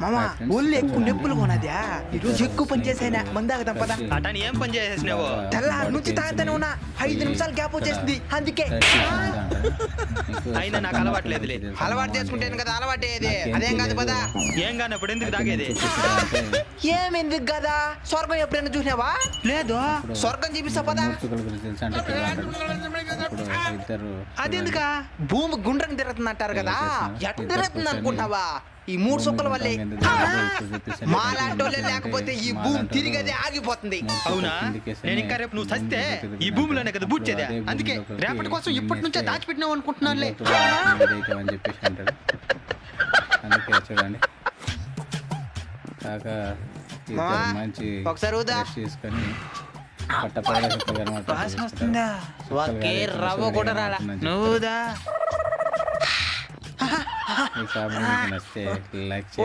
మామా ఒళ్ళు ఎక్కువ నొప్పులు కొనదా ఈరోజు ఎక్కువ పని చేసాయినా మందాక తప్పదా అటాని ఏం పని చేసేసినావు? తెల్లారి నుంచి తాగుతానే ఉన్నా 5 నిమిషాలు గ్యాప్ వచ్చేసింది అందుకే. అయినా నాకు అలవాట్లేదులే. అలవాటు చేసుకుంటేను కదా అలవాటు అయ్యేది. అదేం కాదు పదా. ఏం కానప్పుడు ఎందుకు తాగేది? ఏమెందుకు కదా స్వర్గం ఎప్పుడైనా చూసినావా? లేదు. స్వర్గం చూపిస్తా పదా. అదెందుక భూమి గుండ్రంగా తిరుగుతుంది అంటారు కదా, ఎట్ట తిరుగుతుంది అనుకుంటావా? ఈ 3 సుక్కల వల్లే. మాలాంటోళ్ళే లేకపోతే ఈ భూమి తిరిగదే ఆగిపోతుంది. అవునా? నేను ఇంకా రేపు నువ్వు చస్తే ఈ భూమిలోనే కదా బూడ్చేదే. అందుకే రేపటి కోసం ఇప్పటి నుంచే దాచిపెట్టినావు అనుకుంటున్నానులే. చెప్పేసి అంటాడు. అందుకే చూడండి కాక మంచి ఒకసారి ఊదా తీసుకొని ఒకే రవ్వ కూడా రాలా. నువ్వుదా నచ్చితే లైక్ చేయండి.